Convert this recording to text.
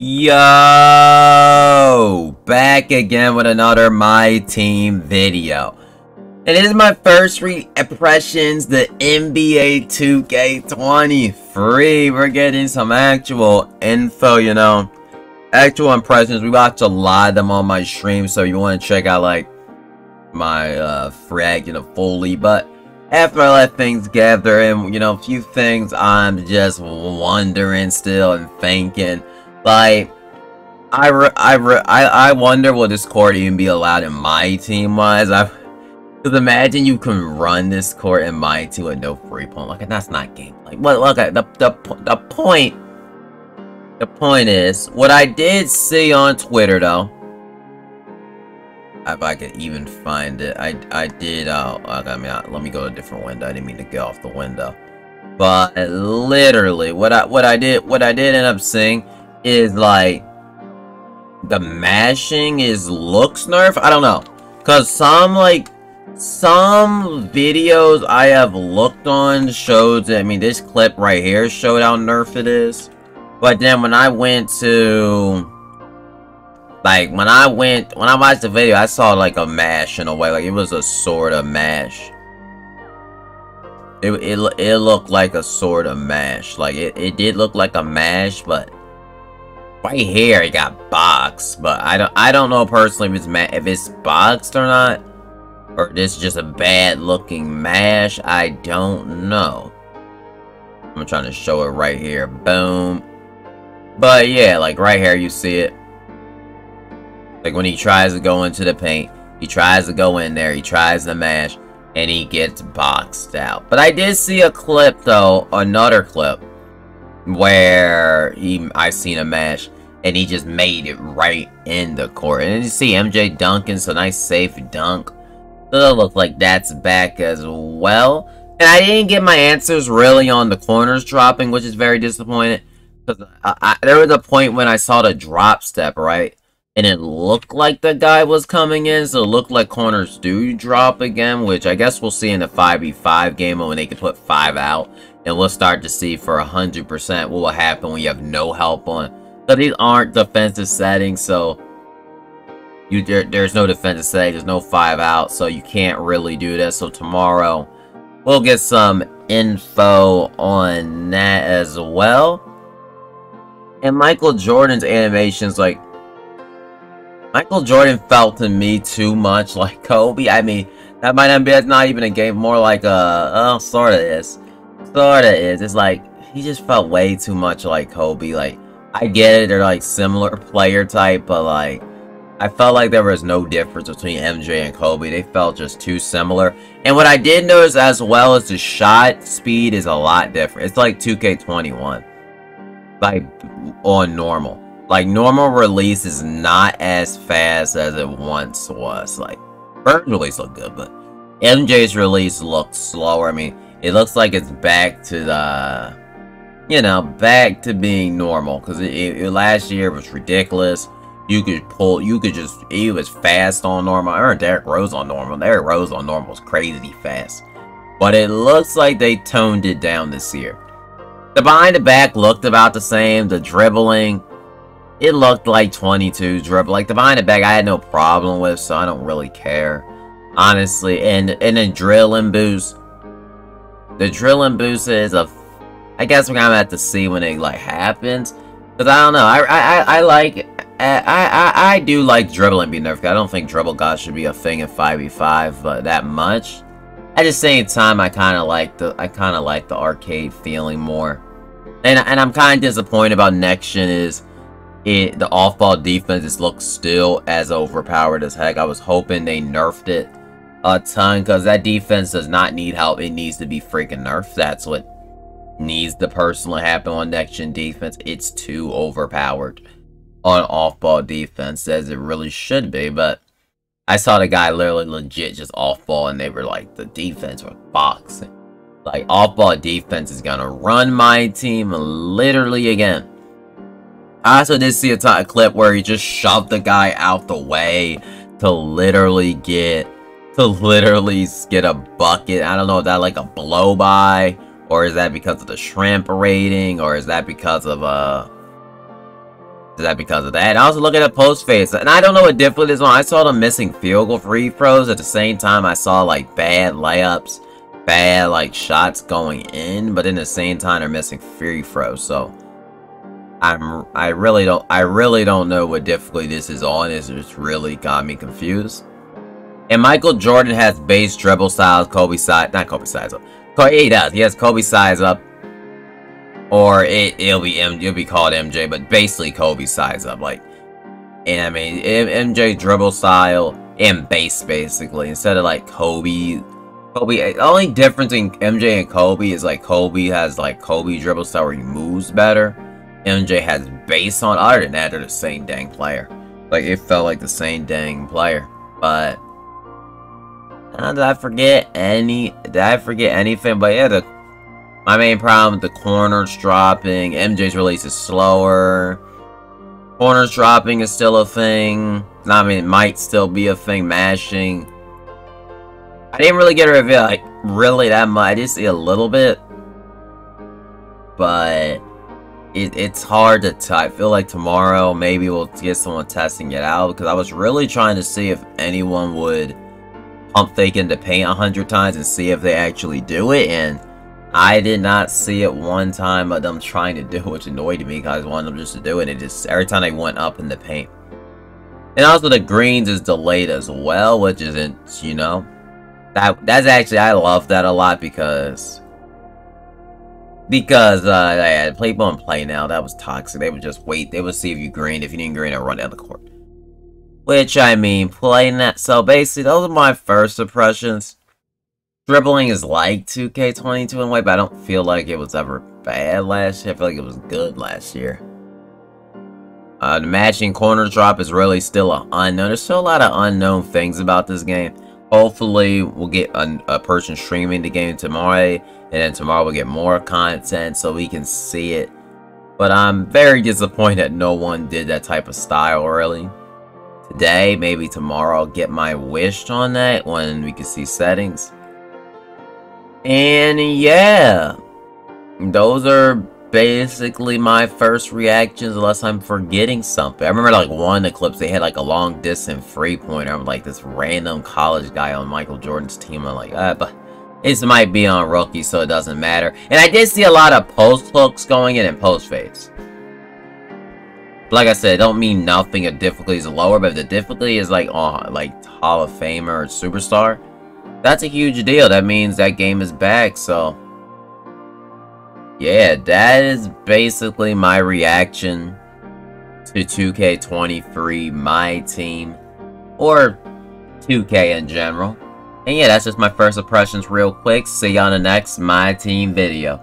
Yo, back again with another MyTeam video. And this is my first impressions, the NBA 2K23. We're getting some actual info, actual impressions. We watch a lot of them on my stream, so you want to check out like my frag, fully. But after I let things gather and a few things, I'm just wondering still and thinking. Like, I wonder will this court even be allowed in MyTeam wise. Because imagine you can run this court in MyTeam with no free point. Like, that's not game. Like, look at the point. The point is, what I did see on Twitter though, if I could even find it, I did. Let me go to a different window. I didn't mean to get off the window, but literally, what I did end up seeing is like the mashing looks nerfed. I don't know, cause some videos I have looked on showed that, this clip right here showed how nerfed it is. But then when I went to when I watched the video, I saw like a mash in a way, like it was a sort of mash. It looked like a sort of mash. Like it did look like a mash, but right here it got boxed. But I don't know personally if it's boxed or not, or this is just a bad looking mash. I don't know. I'm trying to show it right here. Boom. But yeah, like right here you see it. Like when he tries to go into the paint, he tries to go in there, he tries to mash, and he gets boxed out. But I did see a clip though, another clip, where I seen a mash, and he just made it right in the court. And then you see MJ dunking, so nice safe dunk. So it looks like that's back as well. And I didn't get my answers really on the corners dropping, which is very disappointing. Because there was a point when I saw the drop step, right? And it looked like the guy was coming in, so it looked like corners do drop again, which I guess we'll see in the 5v5 game when they can put 5 out. And we'll start to see for 100% what will happen when you have no help on. So these aren't defensive settings, so there's no defensive setting, there's no 5 out, so you can't really do this. So tomorrow, we'll get some info on that as well. And Michael Jordan's animations, like, Michael Jordan felt to me too much like Kobe. That might not be, that's not even a game, more like sorta is. It's like, he just felt way too much like Kobe. Like, I get it, they're like similar player type, but like, I felt like there was no difference between MJ and Kobe. They felt just too similar. And what I did notice as well is the shot speed is a lot different. It's like 2K21. Like, on normal. Like, normal release is not as fast as it once was. Like, Bird's release looked good, but MJ's release looks slower. It looks like it's back to the, back to being normal. Because last year was ridiculous. He was fast on normal. I remember Derrick Rose on normal. Derrick Rose on normal was crazy fast. But it looks like they toned it down this year. The behind the back looked about the same. The dribbling, it looked like 22 dribble. Like, the behind the back I had no problem with, so I don't really care, honestly. And the drilling boost. The drilling boost is I guess we're gonna have to see when it like happens. Cause I don't know. I do like dribbling being nerfed. I don't think dribble god should be a thing in 5v5, but that much. At the same time, I kind of like the arcade feeling more, and I'm kind of disappointed about next gen the off-ball defense looks still as overpowered as heck. I was hoping they nerfed it a ton, because that defense does not need help. It needs to be freaking nerfed. That's what needs to personally happen on next gen defense. It's too overpowered on off-ball defense, as it really should be. But I saw the guy literally legit just off-ball, and they were like, the defense was boxing. Like, off-ball defense is gonna run MyTeam literally again. I also did see a clip where he just shoved the guy out the way to literally get a bucket. I don't know if that like a blow-by, or is that because of the shrimp rating, or is that because of Is that because of that? And I also look at the post phase, and I don't know what different is on. I saw them missing field goal free throws at the same time. I saw like bad layups, bad like shots going in, but in the same time they're missing free throws. So I really don't know what difficulty this is on. It's just really got me confused. And Michael Jordan has base dribble styles, Kobe size, not Kobe size up. He does. He has Kobe size up. Or it'll be called MJ, but basically Kobe size up, like, and I mean MJ dribble style and base basically instead of like Kobe. The only difference in MJ and Kobe is like Kobe has like Kobe dribble style where he moves better. MJ has base on. Other than that, they're the same dang player. Like it felt like the same dang player. But did I forget anything? But yeah, my main problem with the corners dropping. MJ's release is slower. Corners dropping is still a thing. I mean, it might still be a thing. Mashing. I didn't really get a reveal, like, really that much. I did see a little bit. But it's hard to tell. I feel like tomorrow maybe we'll get someone testing it out. Because I was really trying to see if anyone would pump fake into paint 100 times and see if they actually do it. And I did not see it one time of them trying to do it, which annoyed me because I wanted them just to do it. And it just, every time they went up in the paint. And also the greens is delayed as well, which isn't, you know. That's actually, I love that a lot because people don't play now. That was toxic. They would just wait. They would see if you green. If you didn't green, they'd run down the court. Which, I mean, playing that. So basically, those are my first impressions. Dribbling is like 2K22 in a way, but I don't feel like it was ever bad last year. I feel like it was good last year. The matching corner drop is really still an unknown. There's still a lot of unknown things about this game. Hopefully, we'll get a person streaming the game tomorrow, and then tomorrow we'll get more content so we can see it. But I'm very disappointed that no one did that type of style really. Today, maybe tomorrow, I'll get my wish on that when we can see settings. And yeah, those are basically my first reactions unless I'm forgetting something. I remember like one of the clips, they had like a long distance 3-pointer. I'm like this random college guy on Michael Jordan's team. I'm like, but this might be on rookie, so it doesn't matter. And I did see a lot of post hooks going in and post fades. Like I said, it don't mean nothing if difficulty is lower, but if the difficulty is like on like Hall of Famer or Superstar, that's a huge deal. That means that game is back. So yeah, that is basically my reaction to 2K23 MyTeam, or 2K in general. And yeah, that's just my first impressions real quick. See you on the next MyTeam video.